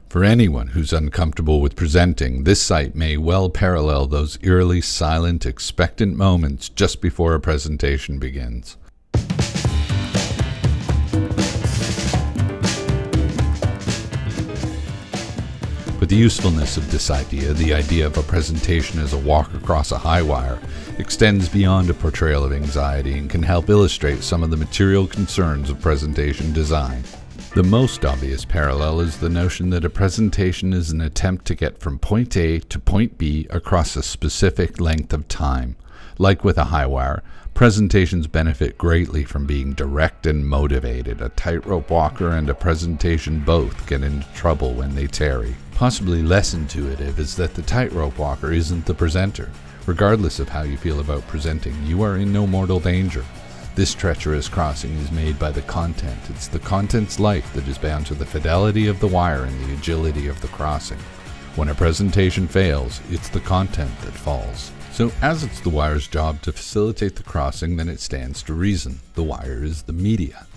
For anyone who's uncomfortable with presenting, this site may well parallel those eerily silent, expectant moments just before a presentation begins. But the usefulness of this idea, the idea of a presentation as a walk across a high wire, extends beyond a portrayal of anxiety and can help illustrate some of the material concerns of presentation design. The most obvious parallel is the notion that a presentation is an attempt to get from point A to point B across a specific length of time. Like with a high wire, presentations benefit greatly from being direct and motivated. A tightrope walker and a presentation both get into trouble when they tarry. Possibly less intuitive is that the tightrope walker isn't the presenter. Regardless of how you feel about presenting, you are in no mortal danger. This treacherous crossing is made by the content. It's the content's life that is bound to the fidelity of the wire and the agility of the crossing. When a presentation fails, it's the content that falls. So as it's the wire's job to facilitate the crossing, then it stands to reason. The wire is the media.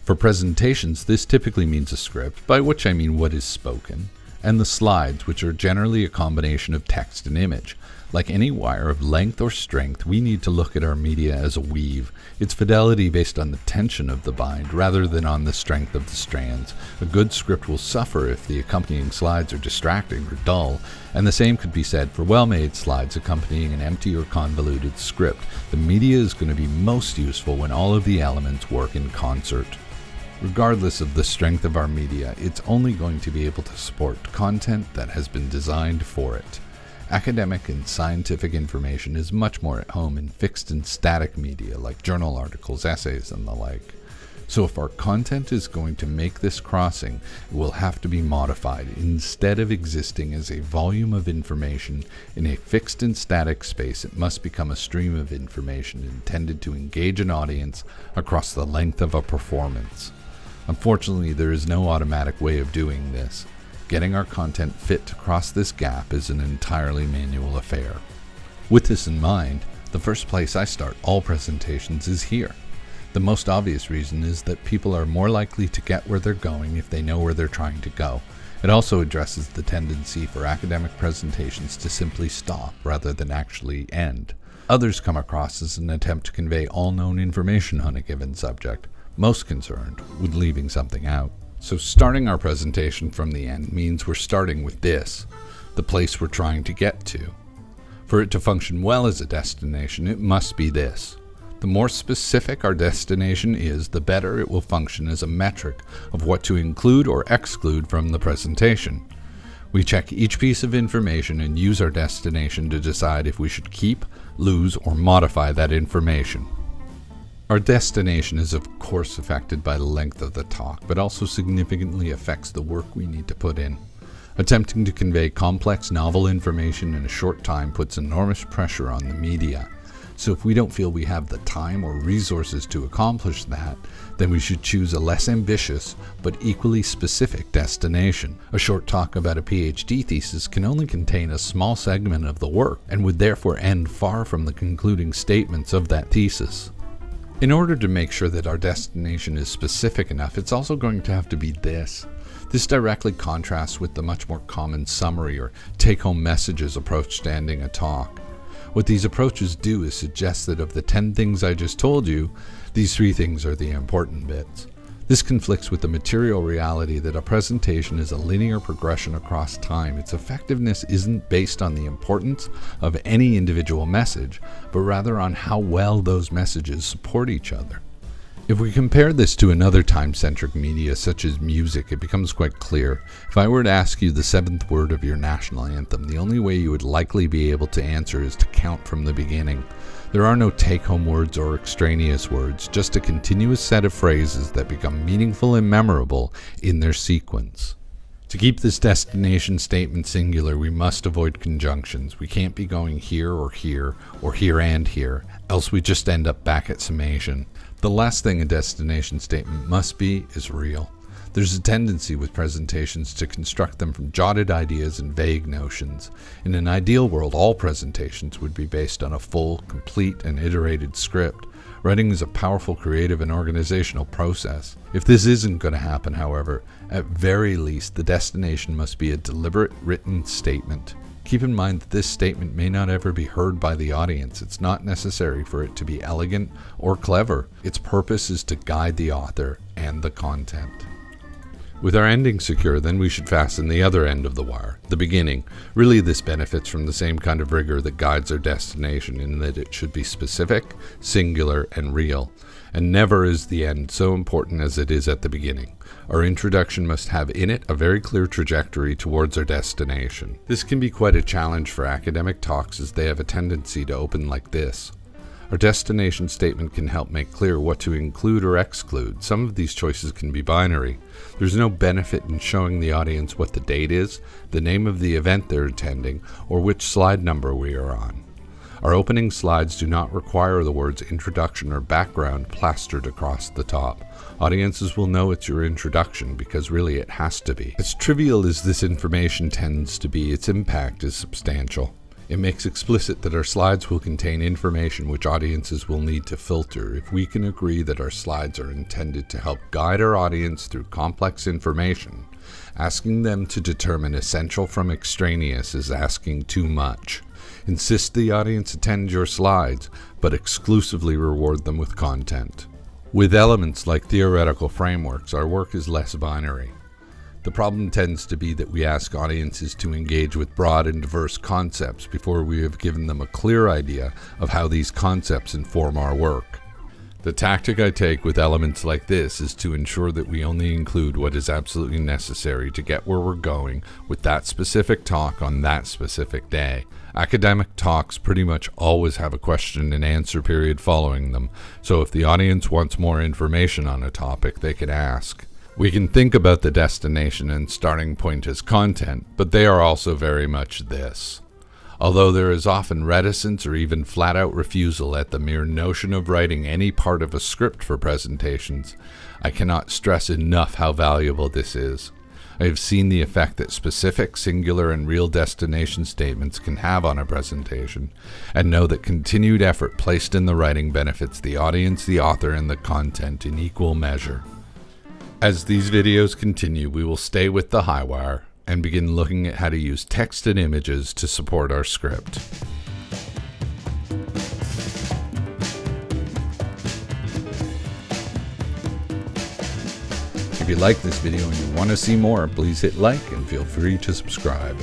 For presentations, this typically means a script, by which I mean what is spoken, and the slides, which are generally a combination of text and image. Like any wire of length or strength, we need to look at our media as a weave, its fidelity based on the tension of the bind rather than on the strength of the strands. A good script will suffer if the accompanying slides are distracting or dull, and the same could be said for well-made slides accompanying an empty or convoluted script. The media is going to be most useful when all of the elements work in concert. Regardless of the strength of our media, it's only going to be able to support content that has been designed for it. Academic and scientific information is much more at home in fixed and static media like journal articles, essays, and the like. So if our content is going to make this crossing, it will have to be modified. Instead of existing as a volume of information in a fixed and static space, it must become a stream of information intended to engage an audience across the length of a performance. Unfortunately, there is no automatic way of doing this. Getting our content fit to cross this gap is an entirely manual affair. With this in mind, the first place I start all presentations is here. The most obvious reason is that people are more likely to get where they're going if they know where they're trying to go. It also addresses the tendency for academic presentations to simply stop rather than actually end. Others come across as an attempt to convey all known information on a given subject, most concerned with leaving something out. So starting our presentation from the end means we're starting with this, the place we're trying to get to. For it to function well as a destination, it must be this. The more specific our destination is, the better it will function as a metric of what to include or exclude from the presentation. We check each piece of information and use our destination to decide if we should keep, lose, or modify that information. Our destination is of course affected by the length of the talk, but also significantly affects the work we need to put in. Attempting to convey complex, novel information in a short time puts enormous pressure on the media. So if we don't feel we have the time or resources to accomplish that, then we should choose a less ambitious but equally specific destination. A short talk about a PhD thesis can only contain a small segment of the work and would therefore end far from the concluding statements of that thesis. In order to make sure that our destination is specific enough, it's also going to have to be this. This directly contrasts with the much more common summary or take-home messages approach to ending a talk. What these approaches do is suggest that of the 10 things I just told you, these 3 things are the important bits. This conflicts with the material reality that a presentation is a linear progression across time. Its effectiveness isn't based on the importance of any individual message, but rather on how well those messages support each other. If we compare this to another time-centric media such as music, it becomes quite clear. If I were to ask you the 7th word of your national anthem, the only way you would likely be able to answer is to count from the beginning. There are no take-home words or extraneous words, just a continuous set of phrases that become meaningful and memorable in their sequence. To keep this destination statement singular, we must avoid conjunctions. We can't be going here or here, or here and here, else we just end up back at summation. The last thing a destination statement must be is real. There's a tendency with presentations to construct them from jotted ideas and vague notions. In an ideal world, all presentations would be based on a full, complete, and iterated script. Writing is a powerful creative and organizational process. If this isn't going to happen, however, at very least the destination must be a deliberate written statement. Keep in mind that this statement may not ever be heard by the audience. It's not necessary for it to be elegant or clever. Its purpose is to guide the author and the content. With our ending secure, then we should fasten the other end of the wire, the beginning. Really, this benefits from the same kind of rigor that guides our destination in that it should be specific, singular, and real. And never is the end so important as it is at the beginning. Our introduction must have in it a very clear trajectory towards our destination. This can be quite a challenge for academic talks as they have a tendency to open like this. Our destination statement can help make clear what to include or exclude. Some of these choices can be binary. There's no benefit in showing the audience what the date is, the name of the event they're attending, or which slide number we are on. Our opening slides do not require the words introduction or background plastered across the top. Audiences will know it's your introduction because really it has to be. As trivial as this information tends to be, its impact is substantial. It makes explicit that our slides will contain information which audiences will need to filter. If we can agree that our slides are intended to help guide our audience through complex information, asking them to determine essential from extraneous is asking too much. Insist the audience attend your slides, but exclusively reward them with content. With elements like theoretical frameworks, our work is less binary. The problem tends to be that we ask audiences to engage with broad and diverse concepts before we have given them a clear idea of how these concepts inform our work. The tactic I take with elements like this is to ensure that we only include what is absolutely necessary to get where we're going with that specific talk on that specific day. Academic talks pretty much always have a question and answer period following them, so if the audience wants more information on a topic, they can ask. We can think about the destination and starting point as content, but they are also very much this. Although there is often reticence or even flat-out refusal at the mere notion of writing any part of a script for presentations, I cannot stress enough how valuable this is. I have seen the effect that specific, singular, and real destination statements can have on a presentation, and know that continued effort placed in the writing benefits the audience, the author, and the content in equal measure. As these videos continue, we will stay with the highwire and begin looking at how to use text and images to support our script. If you like this video and you want to see more, please hit like and feel free to subscribe.